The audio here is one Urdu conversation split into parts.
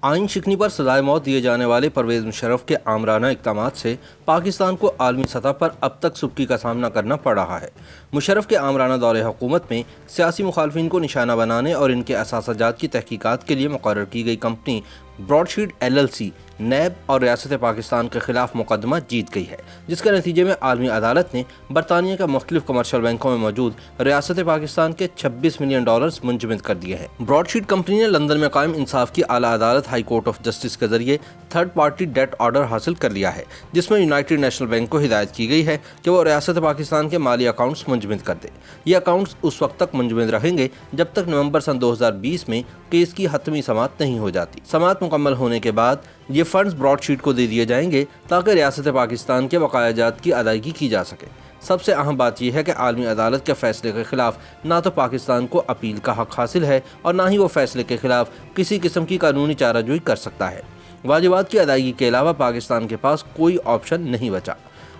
آئین شکنی پر سزائے موت دیے جانے والے پرویز مشرف کے آمرانہ اقدامات سے پاکستان کو عالمی سطح پر اب تک سبکی کا سامنا کرنا پڑ رہا ہے۔ مشرف کے آمرانہ دور حکومت میں سیاسی مخالفین کو نشانہ بنانے اور ان کے اثاثہ جات کی تحقیقات کے لیے مقرر کی گئی company Broadsheet LLC NAB اور ریاست پاکستان کے خلاف مقدمہ جیت گئی ہے، جس کے نتیجے میں عالمی عدالت نے برطانیہ کے مختلف کمرشل بینکوں میں موجود ریاست پاکستان کے $26 ملین منجمد کر دیے ہیں۔ براڈ شیٹ کمپنی نے لندن میں قائم انصاف کی اعلیٰ عدالت ہائی کورٹ آف جسٹس کے ذریعے تھرڈ پارٹی ڈیٹ آرڈر حاصل کر لیا ہے، جس میں یونائیٹڈ نیشنل بینک کو ہدایت کی گئی ہے کہ وہ ریاست پاکستان کے مالی اکاؤنٹس منجمد کر دے۔ یہ اکاؤنٹس اس وقت تک منجمد رہیں گے جب تک نومبر سن 2020 میں کیس کی حتمی سماعت نہیں ہو جاتی۔ سماعت مکمل ہونے کے بعد یہ فنڈز براڈ شیٹ کو دے دیے جائیں گے تاکہ ریاست پاکستان کے بقایا جات کی ادائیگی کی جا سکے۔ سب سے اہم بات یہ ہے کہ عالمی عدالت کے فیصلے کے خلاف نہ تو پاکستان کو اپیل کا حق حاصل ہے اور نہ ہی وہ فیصلے کے خلاف کسی قسم کی قانونی چارہ جوئی کر سکتا ہے۔ واجبات کی ادائیگی کے علاوہ پاکستان کے پاس کوئی آپشن نہیں بچا۔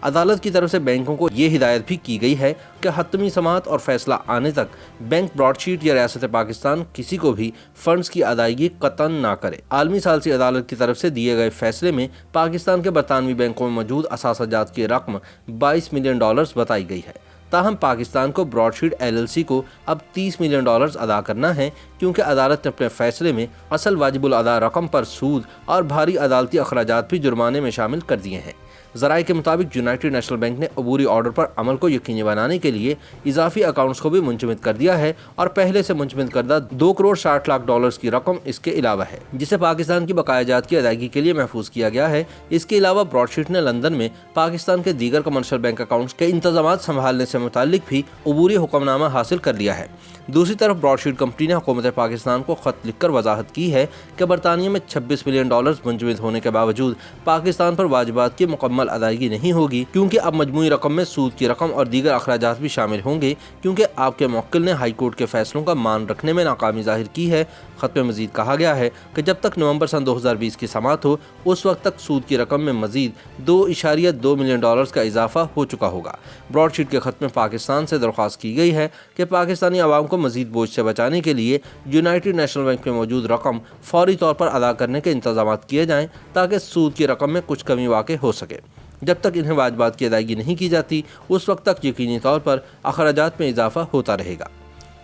عدالت کی طرف سے بینکوں کو یہ ہدایت بھی کی گئی ہے کہ حتمی سماعت اور فیصلہ آنے تک بینک براڈ شیٹ یا ریاست پاکستان کسی کو بھی فنڈز کی ادائیگی قطعاً نہ کرے۔ عالمی ثالثی عدالت کی طرف سے دیے گئے فیصلے میں پاکستان کے برطانوی بینکوں میں موجود اثاثہ جات کی رقم $22 ملین بتائی گئی ہے۔ تاہم پاکستان کو براڈ شیٹ LLC کو اب $30 ملین ادا کرنا ہے، کیونکہ عدالت نے اپنے فیصلے میں اصل واجب الادا رقم پر سود اور بھاری عدالتی اخراجات بھی جرمانے میں شامل کر دیے ہیں۔ ذرائع کے مطابق یونائیٹڈ نیشنل بینک نے عبوری آرڈر پر عمل کو یقینی بنانے کے لیے اضافی اکاؤنٹس کو بھی منجمد کر دیا ہے اور پہلے سے منجمد کردہ $2.60 کروڑ کی رقم اس کے علاوہ ہے، جسے پاکستان کی بقایا جات کی ادائیگی کے لیے محفوظ کیا گیا ہے۔ اس کے علاوہ براڈ شیٹ نے لندن میں پاکستان کے دیگر کمرشل بینک اکاؤنٹس کے انتظامات سنبھالنے سے متعلق بھی عبوری حکم نامہ حاصل کر لیا ہے۔ دوسری طرف براڈ شیٹ کمپنی نے حکومت پاکستان کو خط لکھ کر وضاحت کی ہے کہ برطانیہ میں $26 ملین منجمد ہونے کے باوجود پاکستان پر واجبات کی مکمل ادائیگی نہیں ہوگی، کیونکہ اب مجموعی رقم میں سود کی رقم اور دیگر اخراجات بھی شامل ہوں گے، کیونکہ آپ کے موکل نے ہائی کورٹ کے فیصلوں کا مان رکھنے میں ناکامی ظاہر کی ہے۔ خط میں مزید کہا گیا ہے کہ جب تک نومبر سن 2020 کی سماعت ہو، اس وقت تک سود کی رقم میں مزید $2.2 ملین کا اضافہ ہو چکا ہوگا۔ براڈ شیٹ کے خط میں پاکستان سے درخواست کی گئی ہے کہ پاکستانی عوام کو مزید بوجھ سے بچانے کے لیے یونائیٹڈ نیشنل بینک میں موجود رقم فوری طور پر ادا کرنے کے انتظامات کیے جائیں تاکہ سود کی رقم میں کچھ کمی واقع ہو سکے۔ جب تک انہیں واجبات کی ادائیگی نہیں کی جاتی، اس وقت تک یقینی طور پر اخراجات میں اضافہ ہوتا رہے گا۔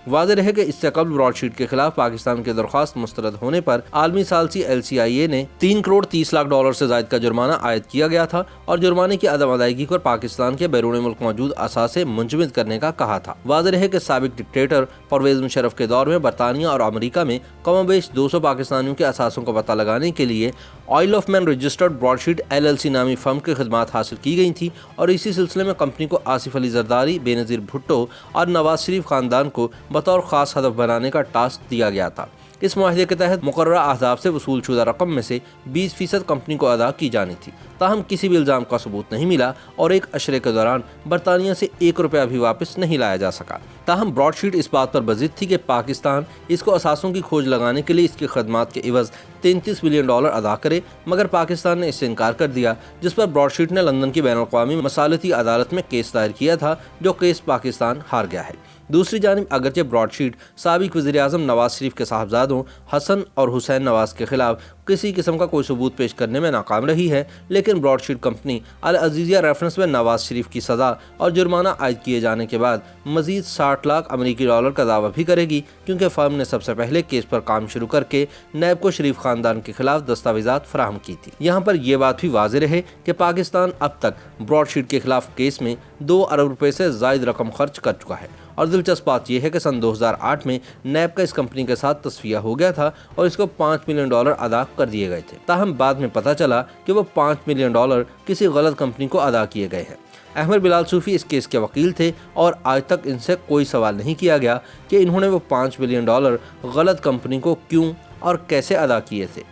واضح رہے کہ اس سے قبل براڈ شیٹ کے خلاف پاکستان کی درخواست مسترد ہونے پر عالمی ثالثی LCIA نے $3.30 کروڑ سے زائد کا جرمانہ عائد کیا گیا تھا اور جرمانے کی عدم ادائیگی پر پاکستان کے بیرون ملک موجود اثاثے منجمد کرنے کا کہا تھا۔ واضح رہے کہ سابق ڈکٹیٹر پرویز مشرف کے دور میں برطانیہ اور امریکہ میں کم و بیش 200 پاکستانیوں کے اثاثوں کو پتہ لگانے کے لیے Isle of Man registered Broadsheet LLC نامی فرم کی خدمات حاصل کی گئی تھیں، اور اسی سلسلے میں کمپنی کو آصف علی زرداری، بے نظیر بھٹو اور نواز شریف خاندان کو بطور خاص ہدف بنانے کا ٹاسک دیا گیا تھا۔ اس معاہدے کے تحت مقررہ اہداف سے وصول شدہ رقم میں سے 20% کمپنی کو ادا کی جانی تھی، تاہم کسی بھی الزام کا ثبوت نہیں ملا اور ایک اشرے کے دوران برطانیہ سے $1 بھی واپس نہیں لایا جا سکا۔ تاہم براڈ شیٹ اس بات پر بضد تھی کہ پاکستان اس کو اثاثوں کی کھوج لگانے کے لیے اس کی خدمات کے عوض $33 ملین ادا کرے، مگر پاکستان نے اس سے انکار کر دیا، جس پر براڈ شیٹ نے لندن کی بین الاقوامی مصالحتی عدالت میں کیس دائر کیا تھا، جو کیس پاکستان ہار گیا ہے۔ دوسری جانب اگرچہ براڈ شیٹ سابق وزیر اعظم نواز شریف کے صاحبزادوں حسن اور حسین نواز کے خلاف کسی قسم کا کوئی ثبوت پیش کرنے میں ناکام رہی ہے، لیکن براڈ شیٹ کمپنی العزیزیہ ریفرنس میں نواز شریف کی سزا اور جرمانہ عائد کیے جانے کے بعد مزید $60 لاکھ کا دعویٰ بھی کرے گی، کیونکہ فرم نے سب سے پہلے کیس پر کام شروع کر کے نیب کو شریف خاندان کے خلاف دستاویزات فراہم کی تھی۔ یہاں پر یہ بات بھی واضح رہے کہ پاکستان اب تک براڈ شیٹ کے خلاف کیس میں $2 ارب سے زائد رقم خرچ کر چکا ہے، اور دلچسپ بات یہ ہے کہ سن 2008 میں نیب کا اس کمپنی کے ساتھ تصفیہ ہو گیا تھا اور اس کو $5 ملین ادا کر دیے گئے تھے، تاہم بعد میں پتہ چلا کہ وہ $5 ملین کسی غلط کمپنی کو ادا کیے گئے ہیں۔ احمد بلال صوفی اس کیس کے وکیل تھے اور آج تک ان سے کوئی سوال نہیں کیا گیا کہ انہوں نے وہ $5 ملین غلط کمپنی کو کیوں اور کیسے ادا کیے تھے۔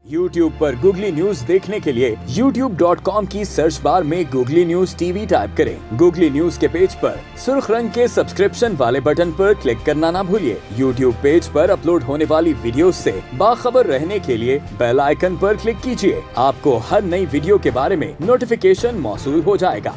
YouTube پر گوگلی نیوز دیکھنے کے لیے youtube.com کی سرچ بار میں گوگلی نیوز TV ٹائپ کریں۔ گوگلی نیوز کے پیج پر سرخ رنگ کے سبسکرپشن والے بٹن پر کلک کرنا نہ بھولیے۔ YouTube پیج پر اپلوڈ ہونے والی ویڈیوز سے باخبر رہنے کے لیے بیل آئیکن پر کلک کیجیے۔ آپ کو ہر نئی ویڈیو کے بارے میں نوٹیفیکیشن موصول ہو جائے گا۔